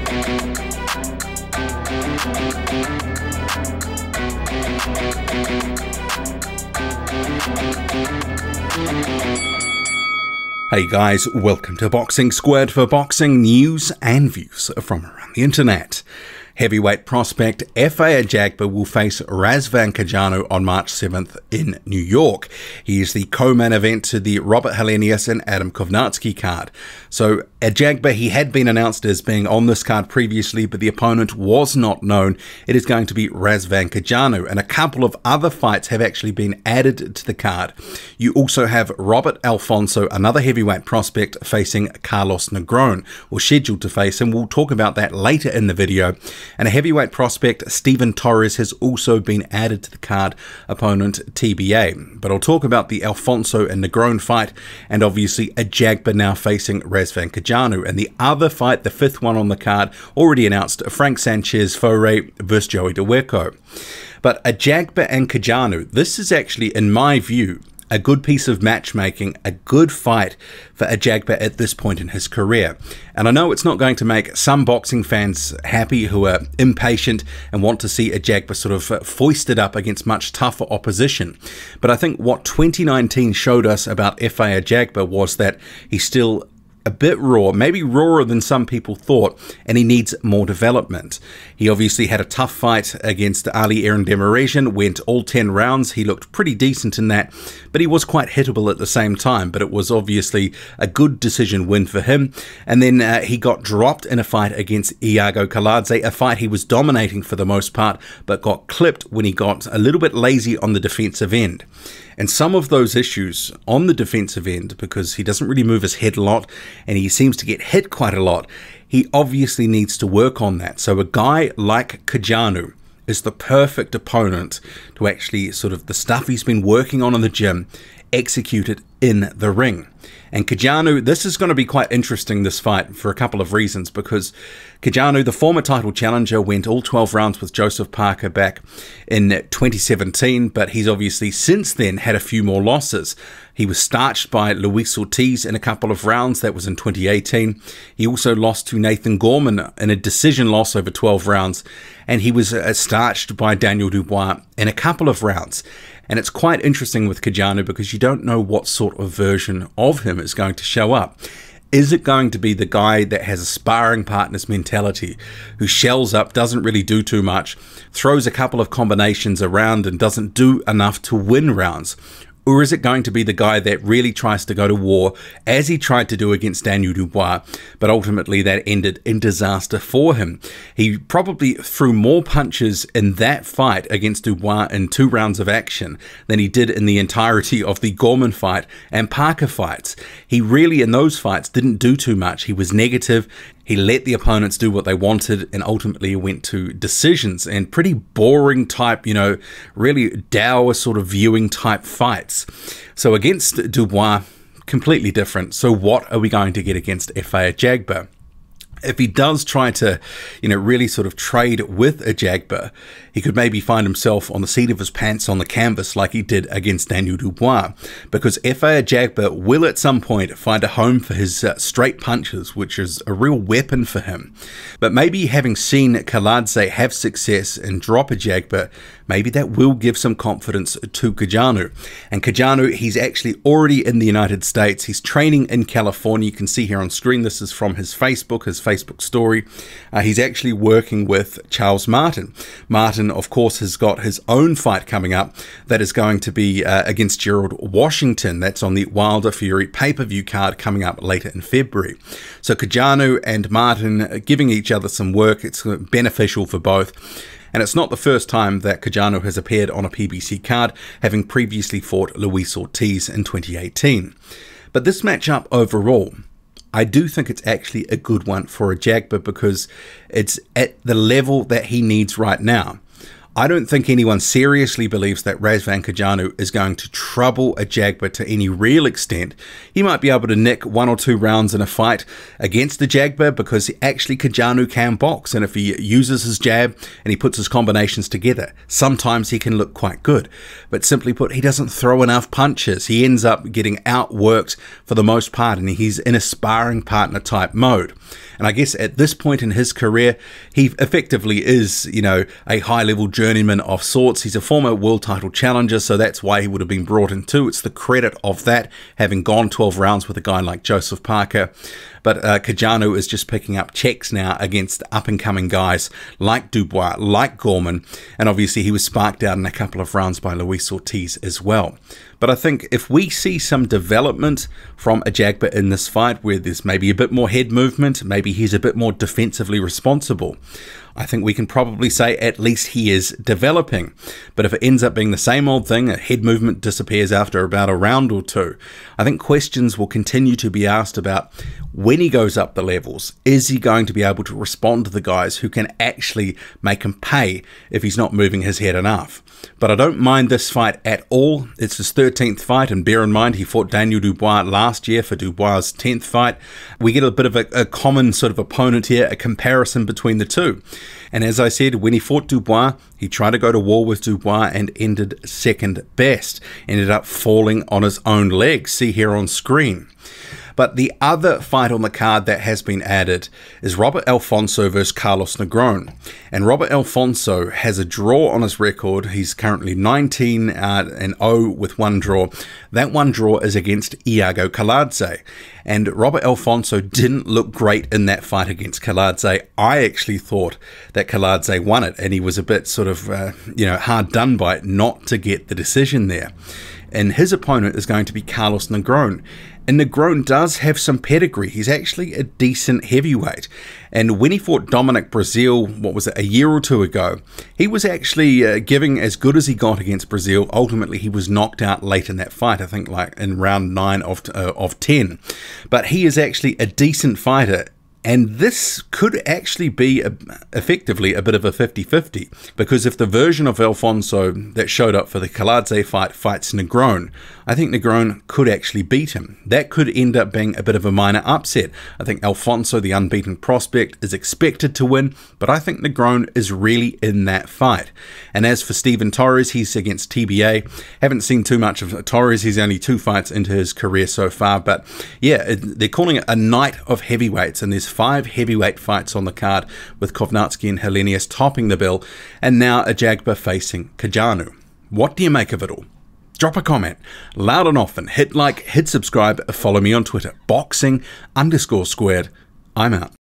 Hey guys, welcome to Boxing Squared for boxing news and views from around the internet. Heavyweight prospect Efe Ajagba will face Razvan Cojanu on March 7th in New York. He is the co-main event to the Robert Helenius and Adam Kownacki card. So Ajagba, he had been announced as being on this card previously, but the opponent was not known. It is going to be Razvan Cojanu, and a couple of other fights have actually been added to the card. You also have Robert Alfonso, another heavyweight prospect, facing Carlos Negron, or scheduled to face him. We'll talk about that later in the video. And a heavyweight prospect, Steven Torres, has also been added to the card, opponent TBA. But I'll talk about the Alfonso and Negron fight, and obviously Ajagba now facing Razvan Cojanu. And the other fight, the fifth one on the card, already announced, Frank Sanchez Foray versus Joey Dawejko. But Ajagba and Cojanu, this is actually, in my view, a good piece of matchmaking, a good fight for Ajagba at this point in his career. And I know it's not going to make some boxing fans happy who are impatient and want to see Ajagba sort of foisted up against much tougher opposition. But I think what 2019 showed us about Efe Ajagba was that he's still a bit raw, maybe rawer than some people thought, and he needs more development. He obviously had a tough fight against Ali Erendemiresian, went all 10 rounds. He looked pretty decent in that, but he was quite hittable at the same time, but it was obviously a good decision win for him. And then he got dropped in a fight against Iago Kaladze, a fight he was dominating for the most part, but got clipped when he got a little bit lazy on the defensive end. And some of those issues on the defensive end, because he doesn't really move his head a lot and he seems to get hit quite a lot, he obviously needs to work on that. So a guy like Cojanu is the perfect opponent to actually sort of the stuff he's been working on in the gym, execute it in the ring. And Cojanu, this is going to be quite interesting, this fight, for a couple of reasons, because Cojanu, the former title challenger, went all 12 rounds with Joseph Parker back in 2017, but he's obviously since then had a few more losses. He was starched by Luis Ortiz in a couple of rounds. That was in 2018. He also lost to Nathan Gorman in a decision loss over 12 rounds, and he was starched by Daniel Dubois in a couple of rounds. And it's quite interesting with Cojanu because you don't know what sort of version of him is going to show up. Is it going to be the guy that has a sparring partner's mentality, who shells up, doesn't really do too much, throws a couple of combinations around and doesn't do enough to win rounds? Or is it going to be the guy that really tries to go to war, as he tried to do against Daniel Dubois, but ultimately that ended in disaster for him? He probably threw more punches in that fight against Dubois in 2 rounds of action than he did in the entirety of the Gorman fight and Parker fights. He really, in those fights, didn't do too much. He was negative. He let the opponents do what they wanted, and ultimately went to decisions and pretty boring type, you know, really dour sort of viewing type fights. So against Dubois, completely different. So what are we going to get against Efe Ajagba? If he does try to, you know, really sort of trade with Ajagba, he could maybe find himself on the seat of his pants on the canvas like he did against Daniel Dubois, because Efe Ajagba will at some point find a home for his straight punches, which is a real weapon for him. But maybe having seen Kaladze have success and drop Ajagba, maybe that will give some confidence to Cojanu. And Cojanu, he's actually already in the United States. He's training in California. You can see here on screen, this is from his Facebook story. He's actually working with Charles Martin. Martin, of course, has got his own fight coming up that is going to be against Gerald Washington. That's on the Wilder Fury pay-per-view card coming up later in February. So Cojanu and Martin giving each other some work. It's beneficial for both. And it's not the first time that Cojanu has appeared on a PBC card, having previously fought Luis Ortiz in 2018. But this matchup overall, I do think it's actually a good one for Ajagba because it's at the level that he needs right now. I don't think anyone seriously believes that Razvan Cojanu is going to trouble Ajagba to any real extent. He might be able to nick 1 or 2 rounds in a fight against Ajagba because actually Cojanu can box, and if he uses his jab and he puts his combinations together, sometimes he can look quite good. But simply put, he doesn't throw enough punches. He ends up getting outworked for the most part, and he's in a sparring partner type mode. And I guess at this point in his career, he effectively is, you know, a high-level journeyman of sorts. He's a former world title challenger, so that's why he would have been brought in too. It's the credit of that, having gone 12 rounds with a guy like Joseph Parker. But Cojanu is just picking up checks now against up-and-coming guys like Dubois, like Gorman, and obviously he was sparked out in a couple of rounds by Luis Ortiz as well. But I think if we see some development from Ajagba in this fight, where there's maybe a bit more head movement, maybe he's a bit more defensively responsible, I think we can probably say at least he is developing. But if it ends up being the same old thing, a head movement disappears after about a round or two, I think questions will continue to be asked about when he goes up the levels. Is he going to be able to respond to the guys who can actually make him pay if he's not moving his head enough? But I don't mind this fight at all. It's his 13th fight, and bear in mind he fought Daniel Dubois last year for Dubois' 10th fight. We get a bit of a common sort of opponent here, a comparison between the two. And as I said, when he fought Dubois, he tried to go to war with Dubois and ended second best. Ended up falling on his own legs. See here on screen. But the other fight on the card that has been added is Robert Alfonso versus Carlos Negron. And Robert Alfonso has a draw on his record. He's currently 19-0 with one draw. That one draw is against Iago Kaladze. And Robert Alfonso didn't look great in that fight against Kaladze. I actually thought that Kaladze won it, and he was a bit sort of, hard done by it not to get the decision there. And his opponent is going to be Carlos Negron. And Negron does have some pedigree. He's actually a decent heavyweight. And when he fought Dominic Brazil, what was it, a year or two ago, he was actually giving as good as he got against Brazil. Ultimately, he was knocked out late in that fight, I think like in round 9 of 10. But he is actually a decent fighter. And this could actually be effectively a bit of a 50-50, because if the version of Alfonso that showed up for the Kaladze fight fights Negron, I think Negron could actually beat him. That could end up being a bit of a minor upset. I think Alfonso, the unbeaten prospect, is expected to win, but I think Negron is really in that fight. And as for Steven Torres, he's against TBA. Haven't seen too much of Torres. He's only 2 fights into his career so far, but yeah, they're calling it a night of heavyweights, and there's 5 heavyweight fights on the card, with Kovnatski and Helenius topping the bill, and now Ajagba facing Cojanu. What do you make of it all? Drop a comment, loud and often, hit like, hit subscribe, follow me on Twitter, boxing_squared. I'm out.